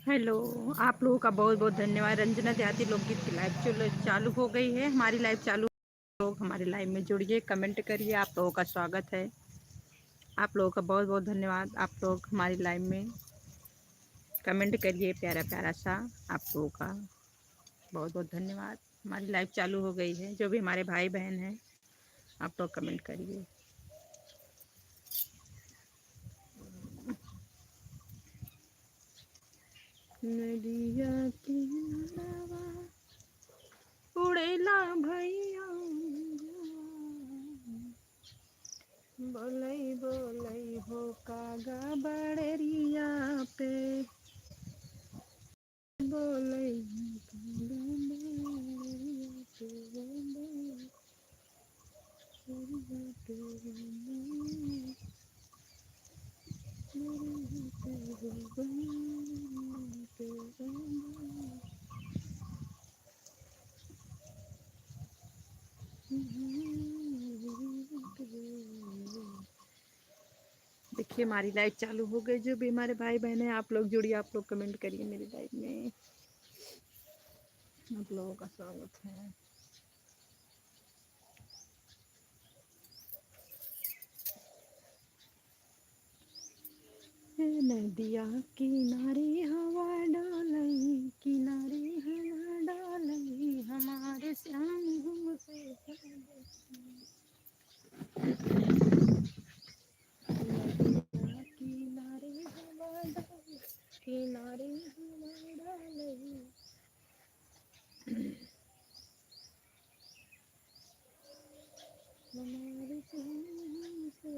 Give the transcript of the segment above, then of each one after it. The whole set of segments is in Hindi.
हेलो, आप लोगों का बहुत-बहुत धन्यवाद। रंजना देहाती लोकगीत की लाइव चालू हो गई है। हमारी लाइव चालू लोग हमारे लाइव में जुड़िए, कमेंट करिए। आप लोगों का स्वागत है। आप लोगों का बहुत-बहुत धन्यवाद। आप लोग हमारी लाइव में कमेंट करिए प्यारा-प्यारा सा। आप लोगों का बहुत-बहुत धन्यवाद। हमारी लाइव चालू हो गई है। जो भी हमारे भाई-बहन हैं, आप लोग कमेंट करिए। नदिया किनारा उड़ेला भैया बोलई बोलई हो कागा बड़रिया पे बोलई देखिए हमारी लाइव चालू हो गई। जो भी हमारे भाई बहन हैं, आप लोग जुड़िए, आप लोग कमेंट करिए मेरी लाइव में। आप लोगों का स्वागत है। नदिया किनारे हवा डालई, किनारे हवा डालई, हमारे श्याम हमसे किनारे हवा डालई, किनारे हवा डालई, हमारे श्याम हमसे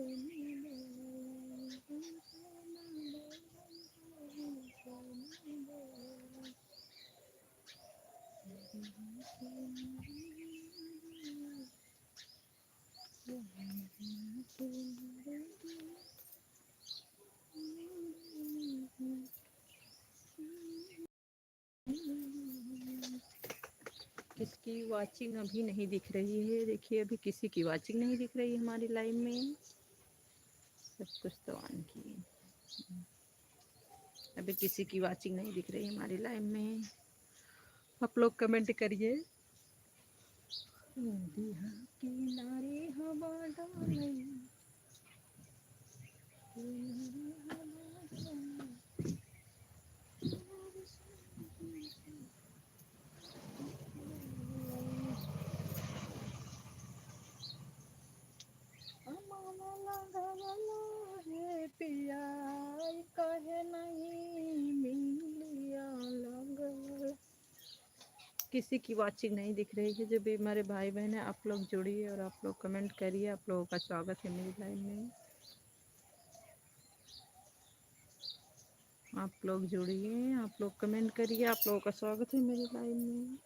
किसकी वाचिंग अभी नहीं दिख रही है। देखिए अभी किसी की वाचिंग नहीं दिख रही है हमारी लाइव में। सब कुछ तो ऑन की, अभी किसी की वाचिंग नहीं दिख रही हमारी लाइव में। आप लोग कमेंट करिए। नदिया किनारे हवा डालई, किनारे हवा डालई, पिया कहे नहीं मिलिया लगल। किसी की वाचिंग नहीं दिख रही है। जो भी हमारे भाई बहन है, आप लोग जुड़िए और आप लोग कमेंट करिए। आप लोगों का स्वागत है मेरी लाइन में। आप लोग जुड़िए, आप लोग कमेंट करिए। आप लोगों का स्वागत है मेरी लाइन में।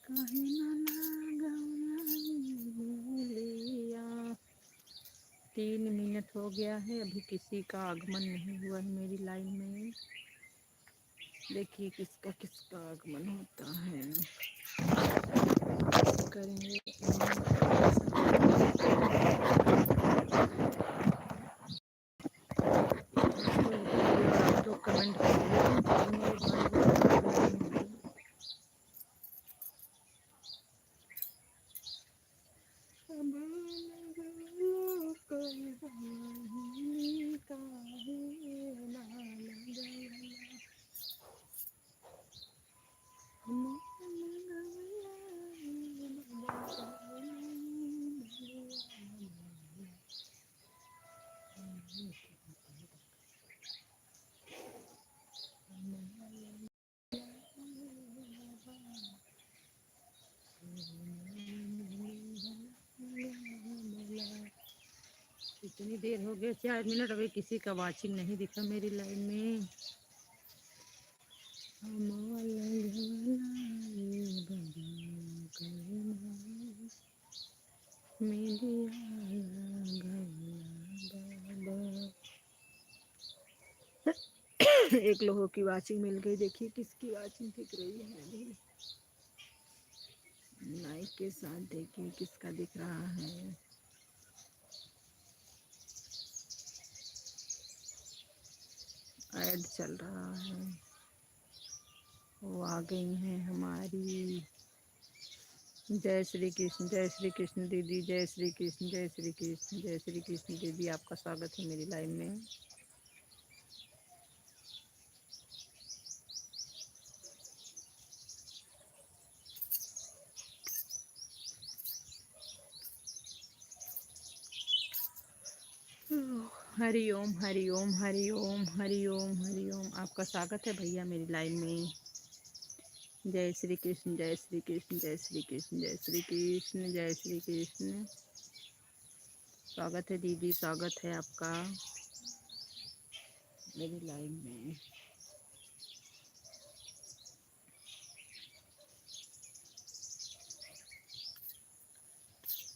काहे ना लगवला 3 मिनट हो गया है, अभी किसी का आगमन नहीं हुआ है मेरी लाइन में। देखिए किसका किसका आगमन होता है। करेंगे तो कमेंट इतनी देर हो गई 4 मिनट, अभी किसी का वाचिंग नहीं दिखा मेरी लाइन में। एक लोगों की वाचिंग मिल गई। देखिए किसकी वाचिंग दिख रही है अभी लाइक के साथ। देखिए किसका दिख रहा है। ऐड चल रहा है। वो आ गई हैं हमारी। जय श्री कृष्ण दीदी, जय श्री कृष्ण, जय श्री कृष्ण, जय श्री कृष्ण दीदी, आपका स्वागत है मेरी लाइव में। हरि ओम हरि ओम हरि ओम हरि ओम हरि ओम, आपका स्वागत है भैया मेरी लाइव में। जय श्री कृष्ण, जय श्री कृष्ण, जय श्री कृष्ण, जय श्री कृष्ण, जय श्री कृष्ण। स्वागत है दीदी, स्वागत है आपका मेरी लाइव में।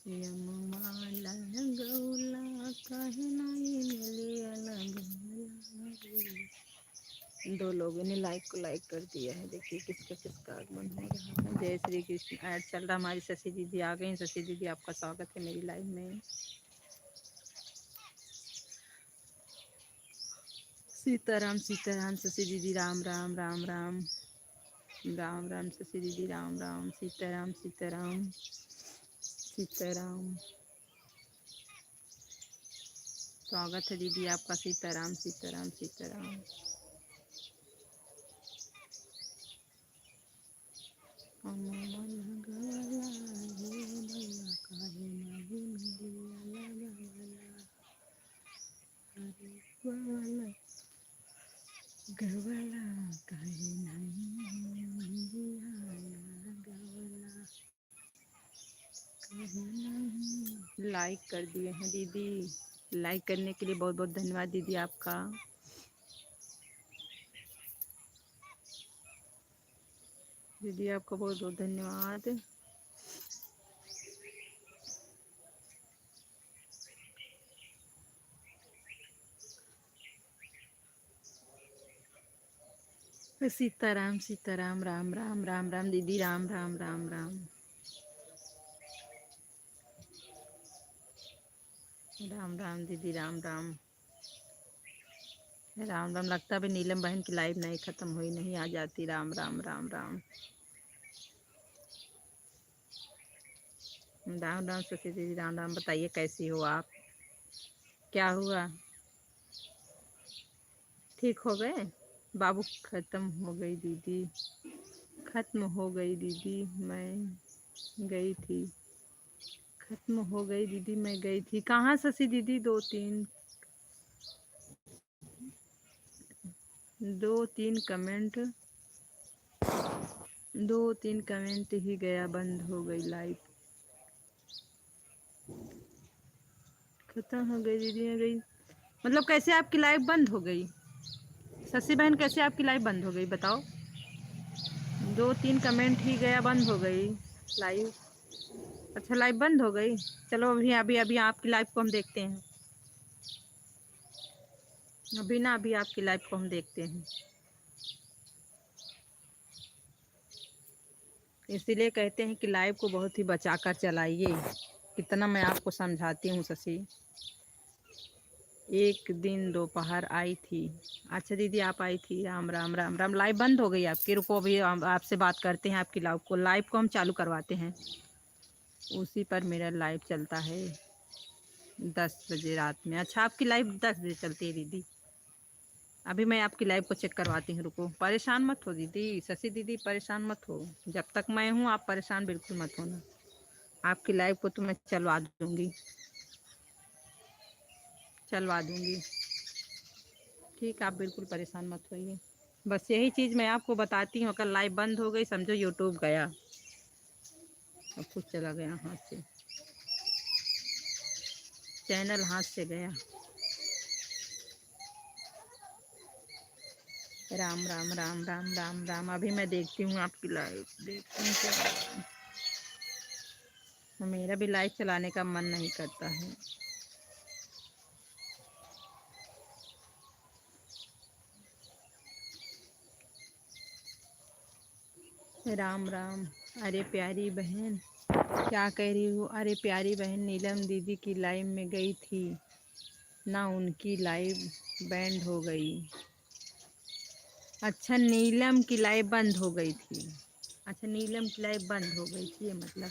यममाला गौला काहे नहीं मिलिया लगौला। दो लोगों ने लाइक को लाइक कर दिया है, देखिए किसका किसका आगमन हो रहा है। जय श्री कृष्ण ऐड चल रहा। हमारी शशि दीदी आ गई। शशि दीदी आपका स्वागत है मेरी लाइव में। सीताराम सीताराम शशि दीदी, राम राम राम राम राम राम शशि दीदी, राम राम सीताराम सीताराम सीताराम। स्वागत है दीदी आपका, सीताराम सीताराम सीताराम। गवला काहे नहीं। लाइक कर दिए हैं दीदी, लाइक करने के लिए बहुत बहुत धन्यवाद दीदी आपका। दीदी आपका बहुत बहुत धन्यवाद। सीताराम सीताराम राम राम राम राम दीदी, राम राम राम राम राम राम दीदी, राम राम राम राम। लगता है नीलम बहन की लाइव नहीं खत्म हुई, नहीं आ जाती। राम राम राम राम राम राम शशि दीदी, राम राम। बताइए कैसी हो आप, क्या हुआ, ठीक हो गए? बाबू खत्म हो गई दीदी, खत्म हो गई दीदी, मैं गई थी। खत्म हो गई दीदी, मैं गई थी। कहाँ शशि दीदी? दो तीन कमेंट, दो तीन कमेंट ही गया, बंद हो गई लाइव। खत्म हो गई दीदी, मैं गई। मतलब कैसे आपकी लाइव बंद हो गई? शशि बहन कैसे आपकी लाइव बंद हो गई बताओ? दो तीन कमेंट ही गया, बंद हो गई लाइव। अच्छा लाइव बंद हो गई। चलो अभी अभी अभी आपकी लाइव को हम देखते हैं। अभी ना अभी आपकी लाइव को हम देखते हैं। इसीलिए कहते हैं कि लाइव को बहुत ही बचा कर चलाइए। कितना मैं आपको समझाती हूँ शशि। एक दिन दोपहर आई थी। अच्छा दीदी आप आई थी। राम राम राम राम। लाइव बंद हो गई आपकी? रुको अभी आपसे बात करते हैं। आपकी लाइव को हम चालू करवाते हैं। उसी पर मेरा लाइव चलता है 10 बजे रात में। अच्छा आपकी लाइव 10 बजे चलती है दीदी? अभी मैं आपकी लाइव को चेक करवाती हूँ, रुको। परेशान मत हो दीदी, शशि दीदी परेशान मत हो। जब तक मैं हूँ आप परेशान बिल्कुल मत होना। आपकी लाइव को तो मैं चलवा दूँगी, चलवा दूँगी। ठीक, आप बिल्कुल परेशान मत होइए। बस यही चीज़ मैं आपको बताती हूँ। अगर लाइव बंद हो गई समझो यूट्यूब गया, अब कुछ चला गया हाथ से, चैनल हाथ से गया। राम राम राम राम राम राम। अभी मैं देखती हूँ आपकी लाइव, देखती हूँ क्या। मेरा भी लाइव चलाने का मन नहीं करता है। राम राम। अरे प्यारी बहन क्या कह रही हूँ? अरे प्यारी बहन नीलम दीदी की लाइव में गई थी ना, उनकी लाइव बैंड हो गई। अच्छा, नीलम की लाइव बंद हो गई थी। अच्छा, नीलम की लाइव बंद हो गई थी, ये मतलब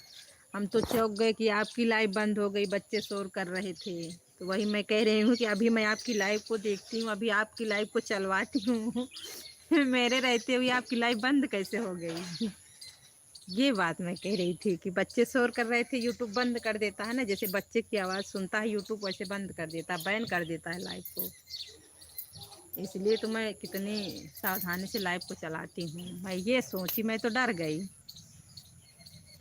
हम तो चौंक गए कि आपकी लाइव बंद हो गई, बच्चे शोर कर रहे थे। तो वही मैं कह रही हूँ कि अभी मैं आपकी लाइव को देखती हूँ, अभी आपकी लाइव को चलवाती हूँ। मेरे रहते हुए आपकी लाइव बंद कैसे हो गई? ये बात मैं कह रही थी कि बच्चे शोर कर रहे थे, यूट्यूब बंद कर देता है ना, जैसे बच्चे की आवाज़ सुनता है यूट्यूब वैसे बंद कर देता है, बैन कर देता है लाइव को। इसलिए तो मैं कितनी सावधानी से लाइव को चलाती हूँ। मैं ये सोची, मैं तो डर गई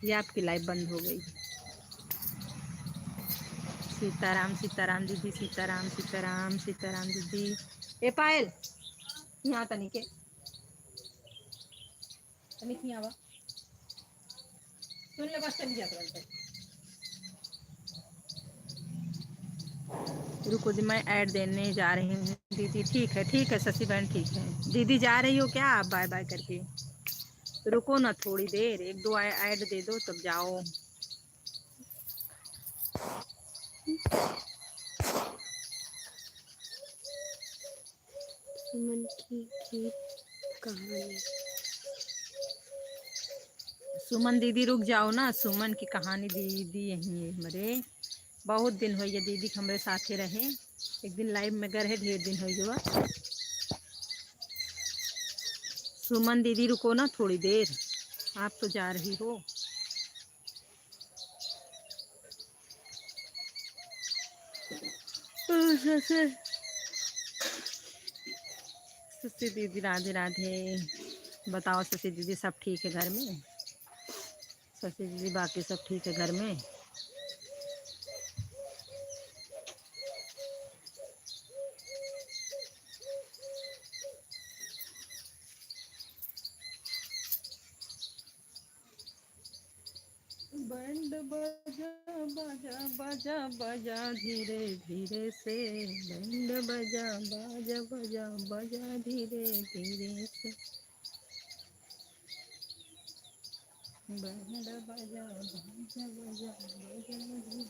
कि आपकी लाइव बंद हो गई। सीताराम सीताराम दीदी, सीताराम सीताराम सीताराम दीदी। ए पायल, यहाँ तनिके तनिक यहाँ आवा, सुन ले, बस चली जाता। रुको जी, मैं ऐड देने जा रही हूँ दीदी। ठीक है शशि बहन, ठीक है दीदी। जा रही हो क्या आप बाय बाय करके? रुको ना थोड़ी देर, एक दो ऐड दे दो तब जाओ। सुमन की कहानी। सुमन दीदी रुक जाओ ना, सुमन की कहानी दीदी यही है हमारे। बहुत दिन हो गए दीदी हमारे साथे रहे। एक दिन लाइव में गए, ढेर दिन हो गया। सुमन दीदी रुको ना थोड़ी देर, आप तो जा रही हो। सुशी दीदी राधे राधे। बताओ सुशी दीदी, सब ठीक है घर में? सुशी दीदी बाकी सब ठीक है घर में? बैंड बजा बजा बजा बजा धीरे धीरे से, बैंड बजा बजा बजा बजा धीरे धीरे से, बैंड बजा बजा बजा बजा धीरे।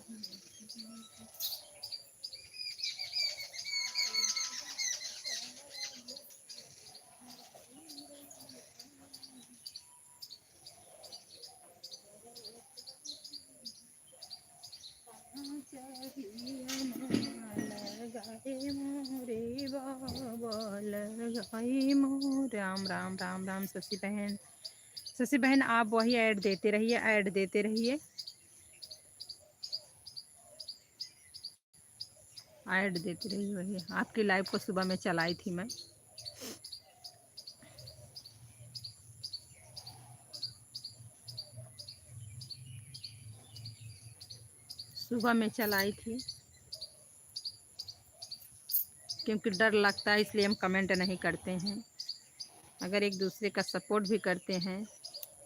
राम राम राम राम शशि बहन। शशि बहन आप वही ऐड देते रहिए, ऐड देते रहिए, ऐड देते रहिए। वही आपकी लाइव को सुबह में चलाई थी मैं, सुबह में चलाई थी, क्योंकि डर लगता है इसलिए हम कमेंट नहीं करते हैं। अगर एक दूसरे का सपोर्ट भी करते हैं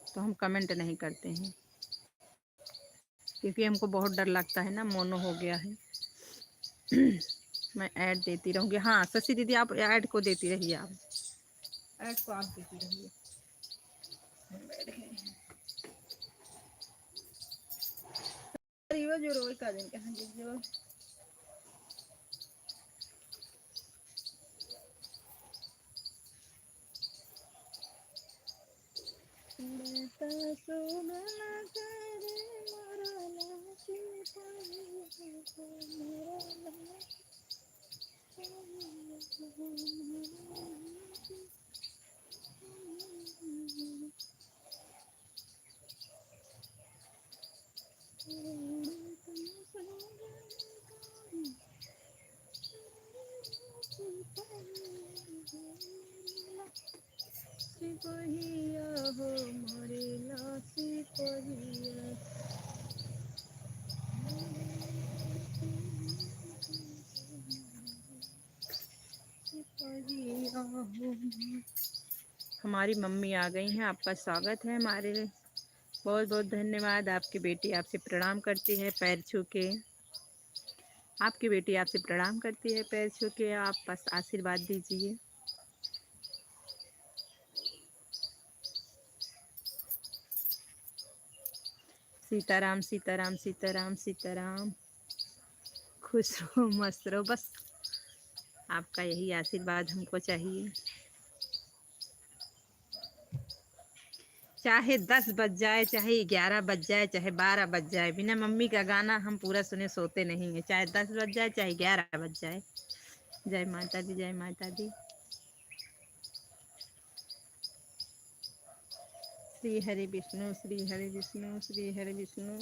तो हम कमेंट नहीं करते हैं, क्योंकि हमको बहुत डर लगता है ना, मोनो हो गया है। मैं ऐड देती रहूँगी। हाँ शशि दीदी आप ऐड को देती रहिए, आप ऐड को आप देती रहिए। जो रोज का दिन कहाँ जो सिपहिया हो मोरे लासी पहिया। हमारी मम्मी आ गई हैं, आपका स्वागत है हमारे। बहुत बहुत धन्यवाद। आपकी बेटी आपसे प्रणाम करती है पैर छू के, आपकी बेटी आपसे प्रणाम करती है पैर छू के, आप बस आशीर्वाद दीजिए। सीताराम सीताराम सीताराम सीताराम। खुश रहो मस्त रहो, बस आपका यही आशीर्वाद हमको चाहिए। चाहे 10 बज जाए, चाहे 11 बज जाए, चाहे 12 बज जाए, बिना मम्मी का गाना हम पूरा सुने सोते नहीं है। चाहे 10 बज जाए, चाहे 11 बज जाए। जय माता दी, जय माता दी। श्री हरि विष्णु, श्री हरि विष्णु, श्री हरि विष्णु।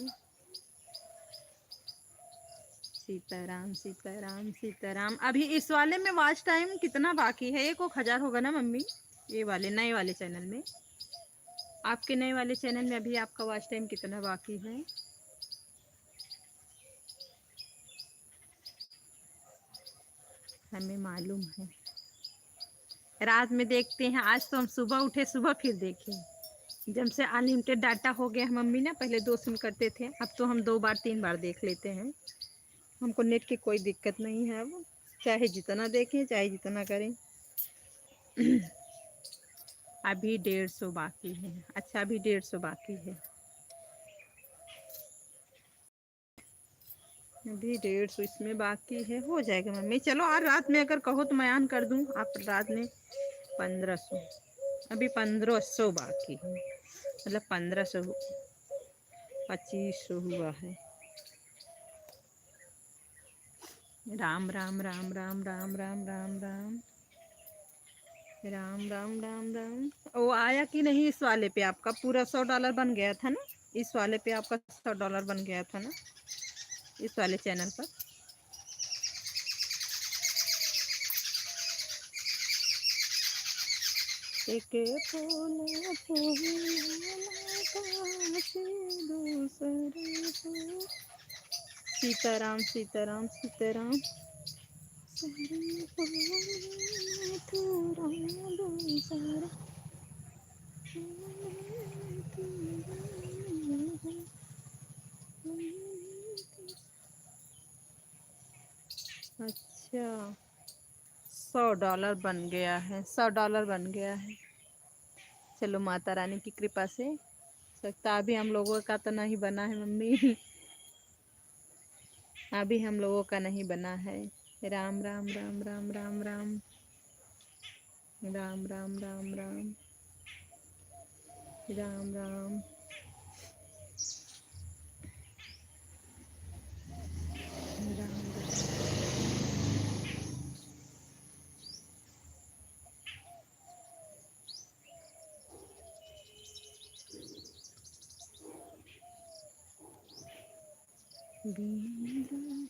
सीताराम सीताराम सीताराम। अभी इस वाले में वॉच टाइम कितना बाकी है? 1,000 होगा ना मम्मी? ये वाले नए वाले चैनल में, आपके नए वाले चैनल में अभी आपका वॉच टाइम कितना बाकी है? हमें मालूम है, रात में देखते हैं। आज तो हम सुबह उठे, सुबह फिर देखें। जब से अनलिमिटेड डाटा हो गया मम्मी ना, पहले 2 सिम करते थे, अब तो हम 2 बार 3 बार देख लेते हैं। हमको नेट की कोई दिक्कत नहीं है अब, चाहे जितना देखें, चाहे जितना करें। अभी 150 बाकी है। अच्छा, अभी 150 बाकी है। अभी 150 इसमें बाकी है, हो जाएगा मम्मी। चलो आज रात में अगर कहो तो मैं ऑन कर दूँ। आप रात में 1500, अभी 1500 बाकी है, मतलब 1500 2500 हुआ है। राम राम राम राम राम राम राम राम राम राम राम राम। वो आया कि नहीं? इस वाले पे आपका पूरा $100 बन गया था ना? इस वाले पे आपका $100 बन गया था ना, इस वाले चैनल पर। एक फूल सीताराम सीताराम सीताराम। अच्छा, $100 बन गया है, $100 बन गया है। चलो माता रानी की कृपा से सकता अभी हम लोगों का तो नहीं बना है मम्मी। अभी हम लोगों का नहीं बना है। राम राम राम राम राम राम राम राम राम राम राम राम।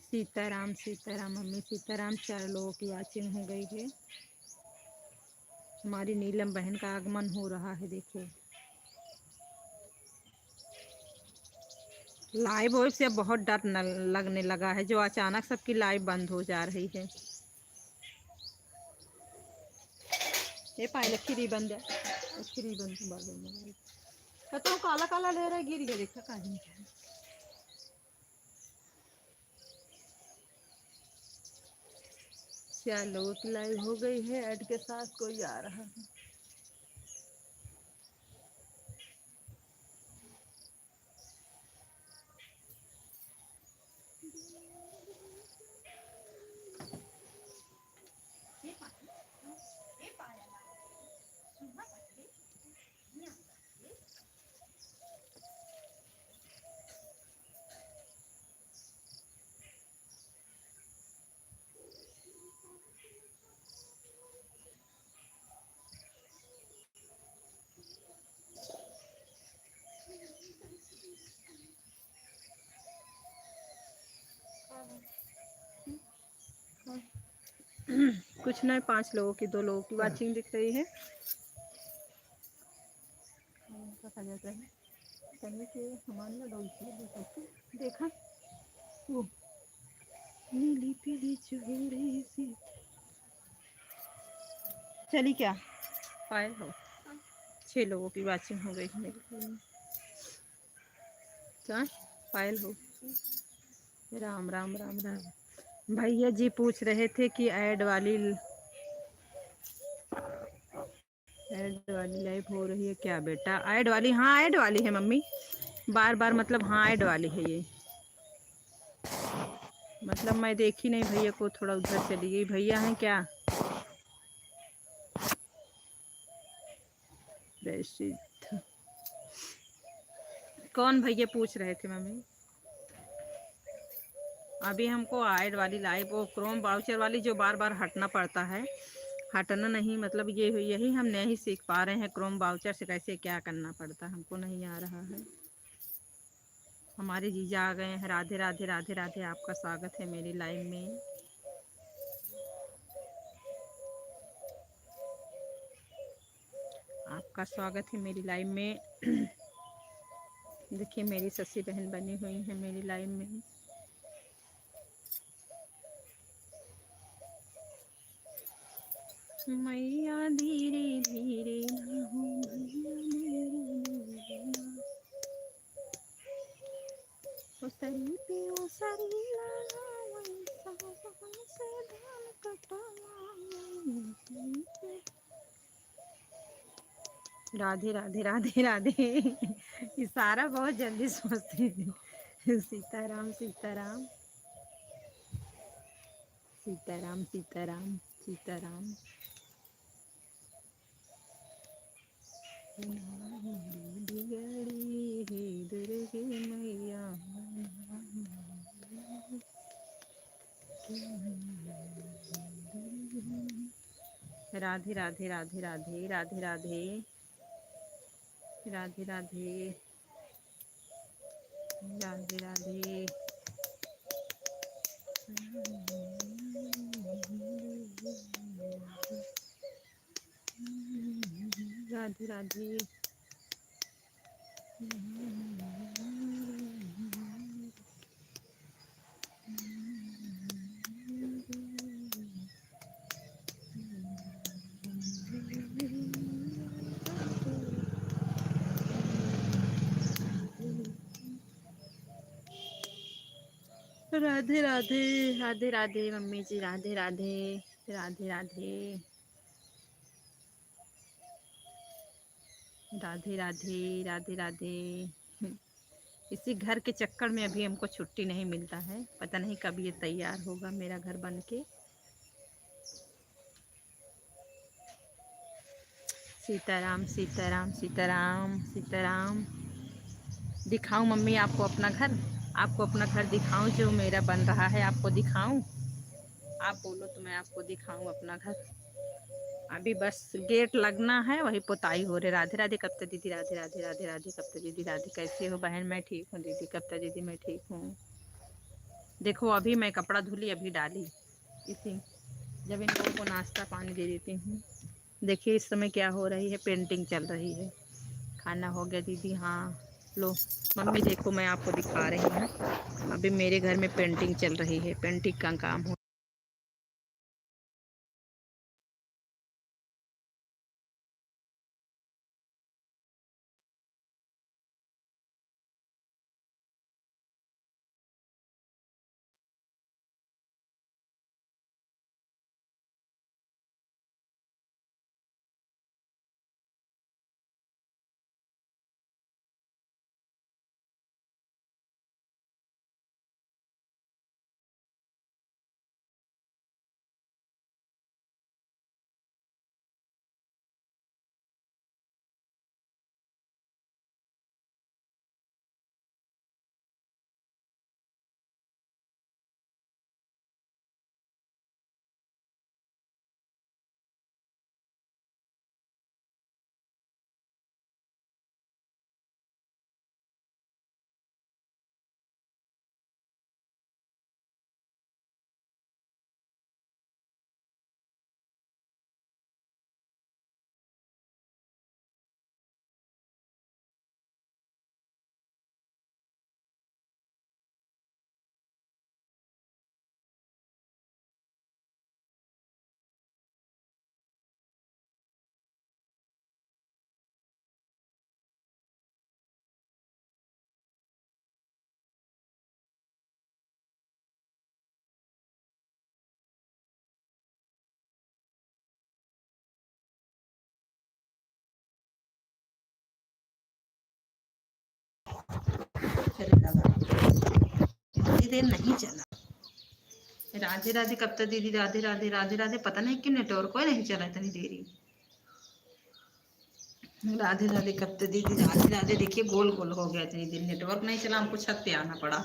सीताराम सीताराम मम्मी सीताराम। 4 लोगों की वाचिंग हो गई है। हमारी नीलम बहन का आगमन हो रहा है, देखिए। लाइव हो से बहुत डर लगने लगा है, जो अचानक सबकी लाइव बंद हो जा रही है। ये पायल खीरी बंद है, खीरी बंद तो काला काला ले रहा है, गिर गया देखा कहीं। चार लोगों की लाइव हो गई है, ऐड के साथ कोई आ रहा है। कुछ नहीं, 5 लोगों की 2 लोगों की वाचिंग दिख रही है। देखा वो नीली पीली चूड़ी सी चली क्या पायल हो। 6 लोगों की वाचिंग हो गई है मेरी। क्या पायल हो। राम राम राम राम। भैया जी पूछ रहे थे कि ऐड वाली लाइव हो रही है क्या बेटा? ऐड वाली, हाँ ऐड वाली है मम्मी। बार बार मतलब हाँ ऐड वाली है ये। मतलब मैं देखी नहीं भैया को, थोड़ा उधर चली गई। भैया हैं क्या? प्रसिद्ध कौन भैया पूछ रहे थे मम्मी? अभी हमको ऐड वाली लाइव वो क्रोम बाउचर वाली जो बार बार हटना पड़ता है, हटना नहीं मतलब ये यही हम नहीं सीख पा रहे हैं। क्रोम बाउचर से कैसे क्या करना पड़ता हमको नहीं आ रहा है। हमारे जीजा आ गए हैं। राधे राधे राधे राधे, आपका स्वागत है मेरी लाइव में। आपका स्वागत है मेरी लाइव में। देखिए मेरी सस्सी बहन बनी हुई है मेरी लाइव में। मैया धीरे धीरे ना हो, मैया धीरे ओ सरी पे ओ सरी से धान राधे राधे राधे राधे। इशारा बहुत जल्दी सोचते हैं। सीताराम सीताराम सीताराम सीताराम सीताराम। दुर्गे मैया राधे राधे राधे राधे राधे राधे राधे राधे राधे राधे। राधे राधे। राधे राधे राधे राधे मम्मी जी, राधे राधे राधे राधे राधे राधे राधे राधे। इसी घर के चक्कर में अभी हमको छुट्टी नहीं मिलता है। पता नहीं कब ये तैयार होगा मेरा घर बन के। सीताराम सीताराम सीताराम सीताराम। दिखाऊं मम्मी आपको अपना घर? आपको अपना घर दिखाऊं जो मेरा बन रहा है? आपको दिखाऊं? आप बोलो तो मैं आपको दिखाऊं अपना घर। अभी बस गेट लगना है, वही पुताई हो रही। राधे राधे कप्ता दीदी, राधे राधे राधे राधे कप्ता दीदी, राधे कैसे हो बहन? मैं ठीक हूँ दीदी। कप्ता दीदी मैं ठीक हूँ। देखो अभी मैं कपड़ा धुली अभी डाली इसी, जब इन लोगों को नाश्ता पानी दे देती हूँ। देखिए इस समय क्या हो रही है, पेंटिंग चल रही है। खाना हो गया दीदी? हाँ लो मम्मी देखो मैं आपको दिखा रही हूँ। अभी मेरे घर में पेंटिंग चल रही है, पेंटिंग का काम हो। इतनी देर नहीं चला। राधे राधे कब तक दीदी, राधे राधे राधे राधे। पता नहीं क्यों नेटवर्क को नहीं चला इतनी देरी। राधे राधे करते दीदी, राधे राधे। देखिए गोल गोल हो गया, इतनी दिन नेटवर्क नहीं चला, हमको छत पे आना पड़ा।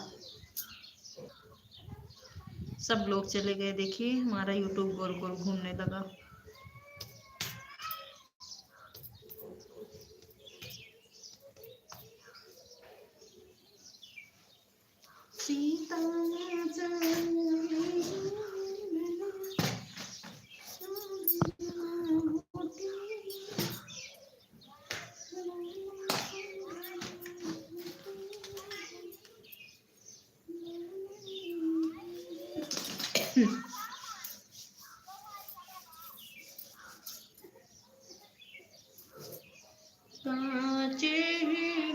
सब लोग चले गए, देखिए हमारा यूट्यूब गोल गोल घूमने लगा। सीता कांचे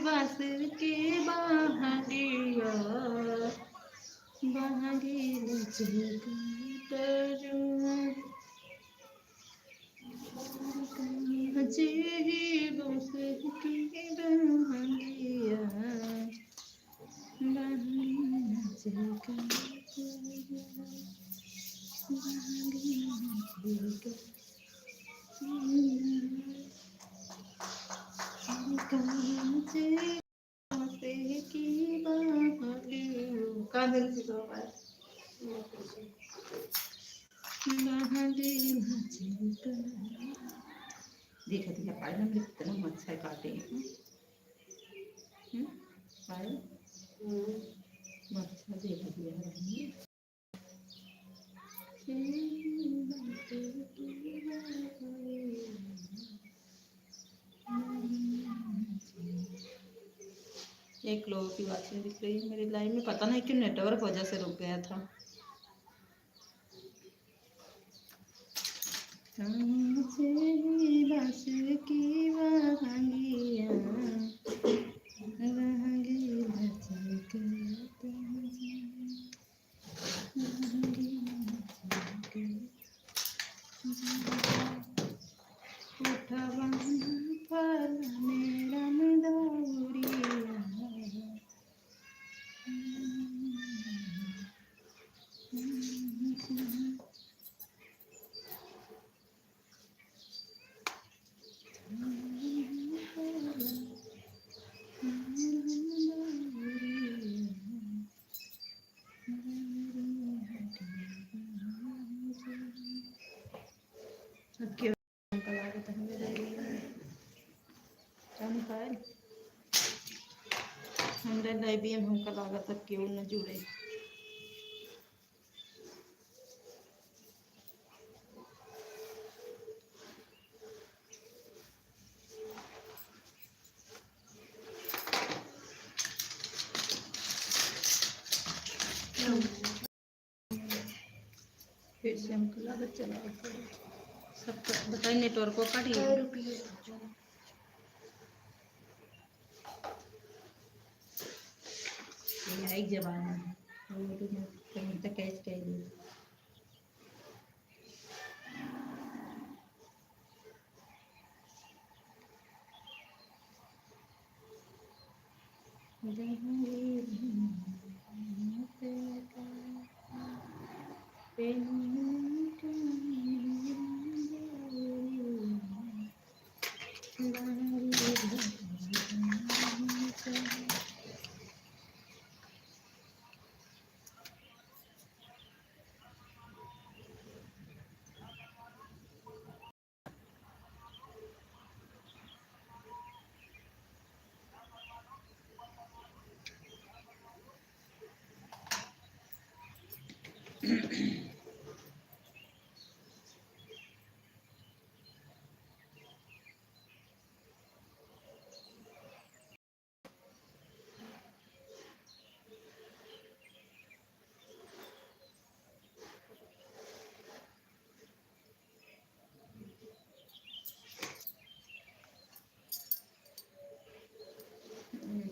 बस के बहागिया बहागिल कांचे बस के बहागिया देखा देखा पायल हमने कितना अच्छा काटे हैं। पायल अच्छा देखा दिया हमने। एक लोगों की बातें दिख रही है मेरी लाइन में, पता नहीं क्यों नेटवर्क वजह से रुक गया था। बस की बहागिया हमारे लाइब्रेरी में हमका लागत अब क्यों न जुड़े। फिर से हमको लागत चला सब बताइए, नेटवर्क को काटिए। एक जमाना है कैच कर दी।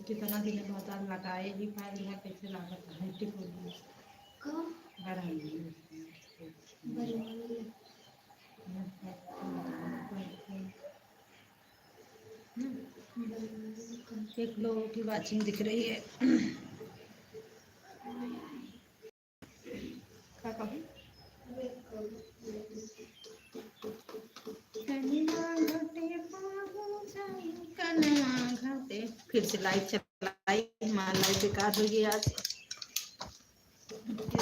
कितना दिन बाद लगाए ही फाइल में कैसे लागत है टिकोली एक लोगों की वाचिंग दिख रही है। क्या कहूँ फिर से लाइव चलाई, हमारा लाइव बेकार हो गया आज।